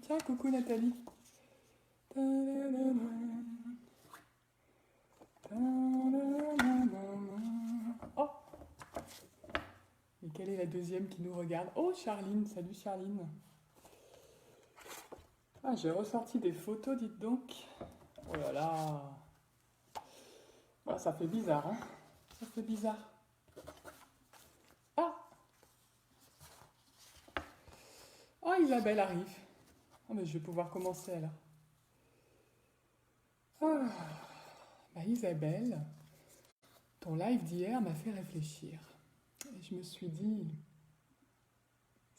Tiens, coucou Nathalie. Oh, et quelle est la deuxième qui nous regarde? Oh, Charline, salut Charline. Ah, j'ai ressorti des photos, dites donc. Oh là là. Ah, ça fait bizarre, hein? Ça fait bizarre. Ah! Oh, Isabelle arrive. Ah, mais je vais pouvoir commencer alors. Ah, bah Isabelle, ton live d'hier m'a fait réfléchir. Et je me suis dit...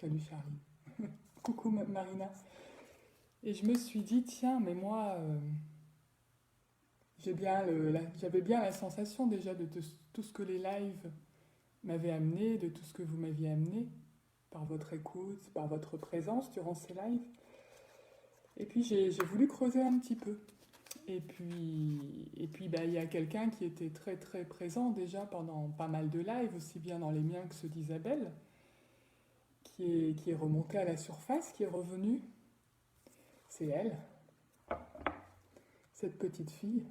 Salut Charlie. Coucou Marina. Et je me suis dit, tiens, mais moi, j'avais bien la sensation déjà de tout ce que les lives m'avaient amené, de tout ce que vous m'aviez amené, par votre écoute, par votre présence durant ces lives. Et puis j'ai voulu creuser un petit peu. Et puis bah, il y a quelqu'un qui était très très présent déjà pendant pas mal de lives, aussi bien dans les miens que ceux d'Isabelle, qui est remonté à la surface, qui est revenu. C'est elle, cette petite fille.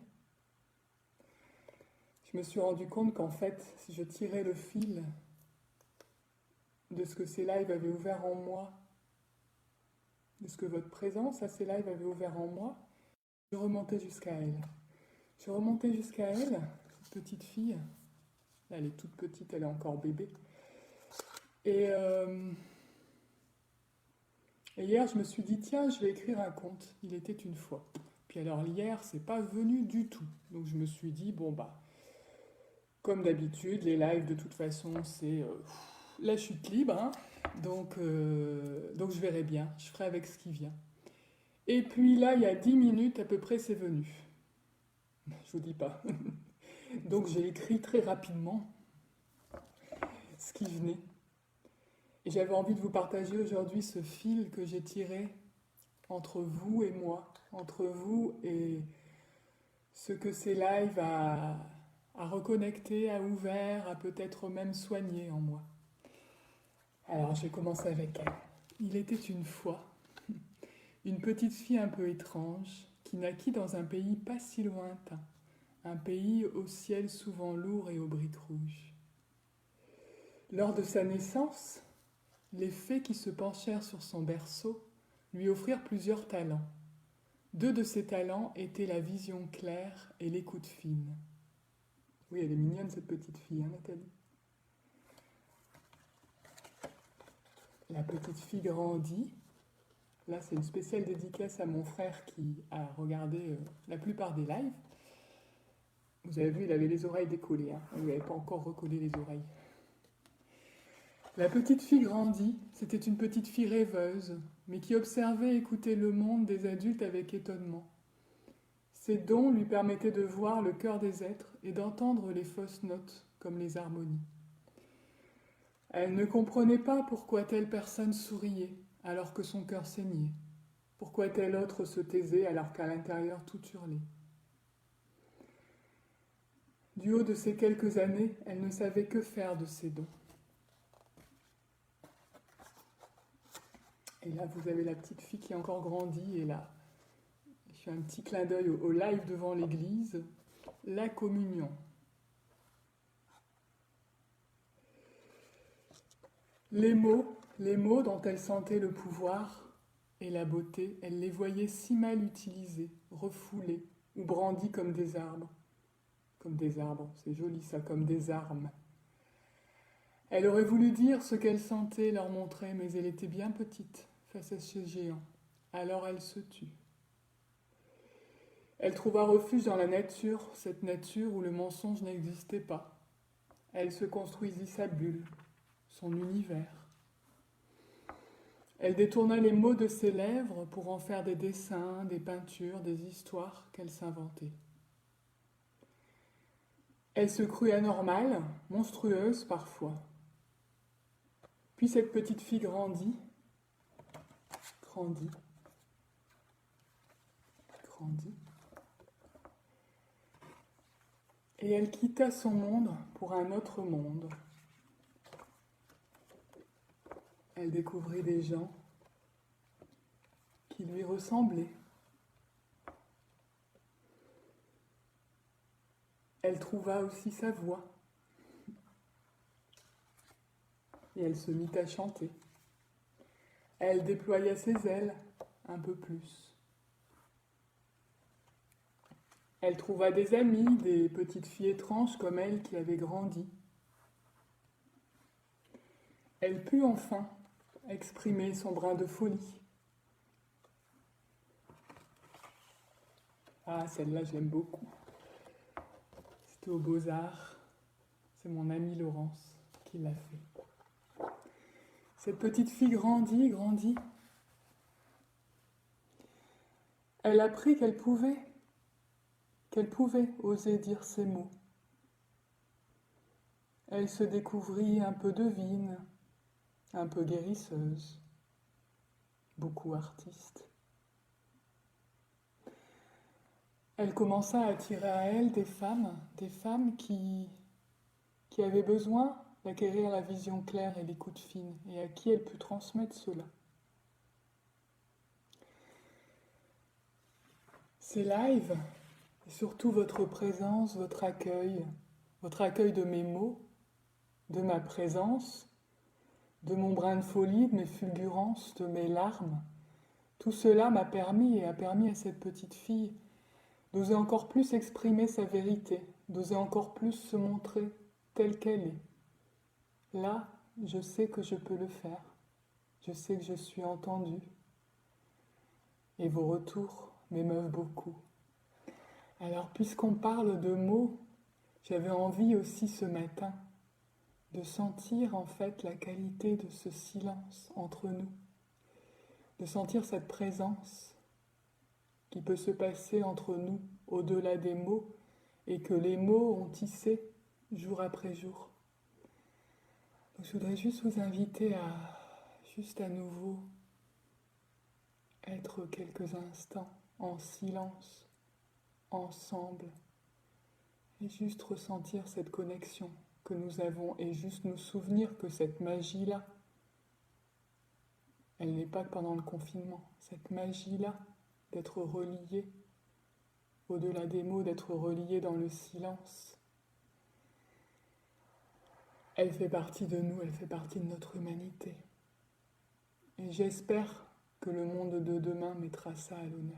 Je me suis rendu compte qu'en fait, si je tirais le fil de ce que ces lives avaient ouvert en moi, de ce que votre présence à ces lives avait ouvert en moi, je remontais jusqu'à elle. Je remontais jusqu'à elle, cette petite fille. Là, elle est toute petite, elle est encore bébé. Et, euh, et hier, je me suis dit, tiens, je vais écrire un conte. Il était une fois. Puis alors, hier, c'est pas venu du tout. Donc je me suis dit, bon, bah, comme d'habitude, les lives, de toute façon, c'est la chute libre. Hein. Donc je verrai bien. Je ferai avec ce qui vient. Et puis là, il y a 10 minutes à peu près, c'est venu. Je vous dis pas. Donc j'ai écrit très rapidement ce qui venait. Et j'avais envie de vous partager aujourd'hui ce fil que j'ai tiré entre vous et moi, entre vous et ce que ces lives a reconnecté, a ouvert, a peut-être même soigné en moi. Alors je vais commencer avec elle. Il était une fois une petite fille un peu étrange qui naquit dans un pays pas si lointain, un pays au ciel souvent lourd et aux briques rouges. Lors de sa naissance, les fées qui se penchèrent sur son berceau lui offrirent plusieurs talents. 2 de ces talents étaient la vision claire et l'écoute fine. Oui, elle est mignonne cette petite fille, hein, Nathalie. La petite fille grandit. Là, c'est une spéciale dédicace à mon frère qui a regardé la plupart des lives. Vous avez vu, il avait les oreilles décollées. Hein. On ne lui avait pas encore recollé les oreilles. La petite fille grandit. C'était une petite fille rêveuse, mais qui observait et écoutait le monde des adultes avec étonnement. Ses dons lui permettaient de voir le cœur des êtres et d'entendre les fausses notes, comme les harmonies. Elle ne comprenait pas pourquoi telle personne souriait alors que son cœur saignait, pourquoi tel autre se taisait alors qu'à l'intérieur tout hurlait. Du haut de ces quelques années, elle ne savait que faire de ses dons. Et là, vous avez la petite fille qui a encore grandi, et là, je fais un petit clin d'œil au live devant l'église, la communion. Les mots dont elle sentait le pouvoir et la beauté, elle les voyait si mal utilisés, refoulés ou brandis comme des arbres. Comme des arbres, c'est joli ça, comme des armes. Elle aurait voulu dire ce qu'elle sentait, leur montrer, mais elle était bien petite face à ce géant. Alors elle se tut. Elle trouva refuge dans la nature, cette nature où le mensonge n'existait pas. Elle se construisit sa bulle, son univers. Elle détourna les mots de ses lèvres pour en faire des dessins, des peintures, des histoires qu'elle s'inventait. Elle se crut anormale, monstrueuse parfois. Puis cette petite fille grandit, grandit, grandit. Et elle quitta son monde pour un autre monde. Elle découvrit des gens qui lui ressemblaient. Elle trouva aussi sa voix. Et elle se mit à chanter. Elle déploya ses ailes un peu plus. Elle trouva des amis, des petites filles étranges comme elle qui avaient grandi. Elle put enfin exprimer son brin de folie. Ah, celle-là, je l'aime beaucoup. C'était aux Beaux-Arts. C'est mon amie Laurence qui l'a fait. Cette petite fille grandit, grandit. Elle apprit qu'elle pouvait oser dire ces mots. Elle se découvrit un peu devine, un peu guérisseuse, beaucoup artiste. Elle commença à attirer à elle des femmes qui avaient besoin d'acquérir la vision claire et l'écoute fine, et à qui elle put transmettre cela. Ces lives, et surtout votre présence, votre accueil de mes mots, de ma présence, de mon brin de folie, de mes fulgurances, de mes larmes, tout cela m'a permis et a permis à cette petite fille d'oser encore plus exprimer sa vérité, d'oser encore plus se montrer telle qu'elle est. Là, je sais que je peux le faire. Je sais que je suis entendue. Et vos retours m'émeuvent beaucoup. Alors, puisqu'on parle de mots, j'avais envie aussi ce matin de sentir en fait la qualité de ce silence entre nous, de sentir cette présence qui peut se passer entre nous au-delà des mots et que les mots ont tissé jour après jour. Donc, je voudrais juste vous inviter à nouveau être quelques instants en silence, ensemble, et juste ressentir cette connexion que nous avons et juste nous souvenir que cette magie-là, elle n'est pas que pendant le confinement. Cette magie-là d'être relié au-delà des mots, d'être relié dans le silence, elle fait partie de nous, elle fait partie de notre humanité. Et j'espère que le monde de demain mettra ça à l'honneur.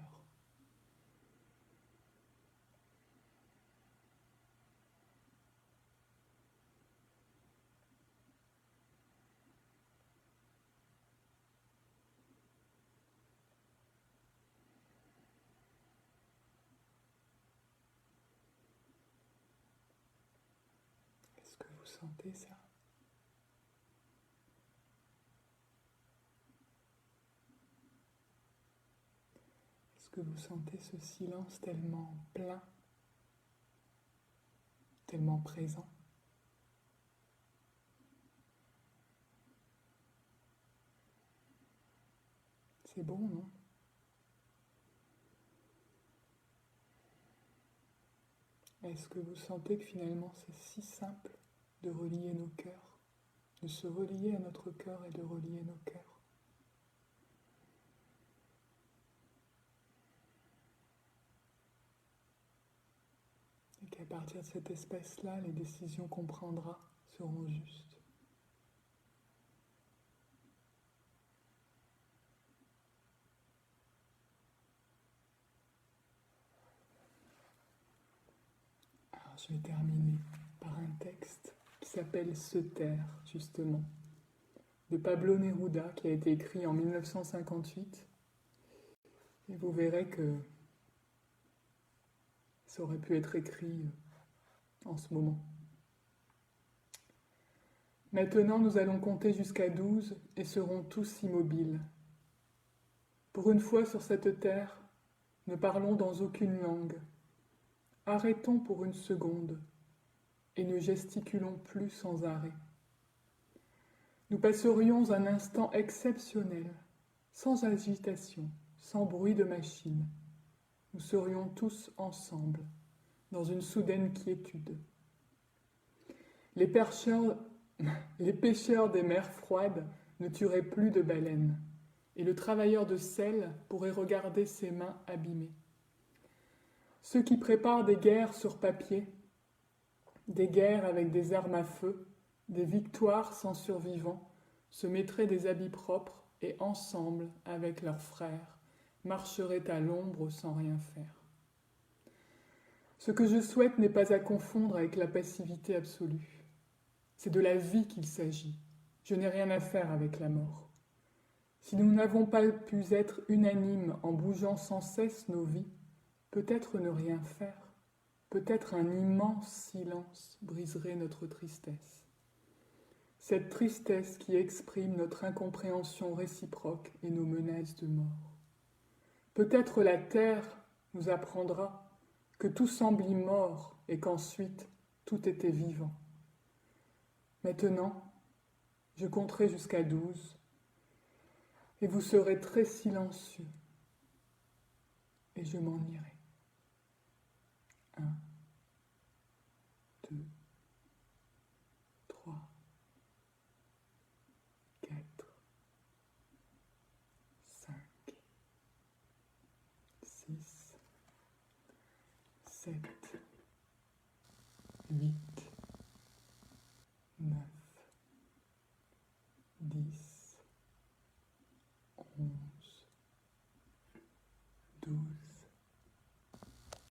Est-ce que vous sentez ça? Est-ce que vous sentez ce silence tellement plein, tellement présent? C'est bon, non? Est-ce que vous sentez que finalement c'est si simple de relier nos cœurs, de se relier à notre cœur et de relier nos cœurs? Et qu'à partir de cet espace-là, les décisions qu'on prendra seront justes. Alors je vais terminer par un texte qui s'appelle Se taire, justement, de Pablo Neruda, qui a été écrit en 1958. Et vous verrez que ça aurait pu être écrit en ce moment. Maintenant, nous allons compter jusqu'à 12 et serons tous immobiles. Pour une fois sur cette terre, ne parlons dans aucune langue. Arrêtons pour une seconde. et ne gesticulons plus sans arrêt. Nous passerions un instant exceptionnel, sans agitation, sans bruit de machine. Nous serions tous ensemble, dans une soudaine quiétude. Les pêcheurs des mers froides ne tueraient plus de baleines, et le travailleur de sel pourrait regarder ses mains abîmées. Ceux qui préparent des guerres sur papier, des guerres avec des armes à feu, des victoires sans survivants, se mettraient des habits propres et ensemble, avec leurs frères, marcheraient à l'ombre sans rien faire. Ce que je souhaite n'est pas à confondre avec la passivité absolue. C'est de la vie qu'il s'agit. Je n'ai rien à faire avec la mort. Si nous n'avons pas pu être unanimes en bougeant sans cesse nos vies, peut-être ne rien faire, peut-être un immense silence briserait notre tristesse. Cette tristesse qui exprime notre incompréhension réciproque et nos menaces de mort. Peut-être la terre nous apprendra que tout semble mort et qu'ensuite tout était vivant. Maintenant, je compterai jusqu'à 12 et vous serez très silencieux et je m'en irai. 1, 2, 3, 4, 5, 6, 7, 8.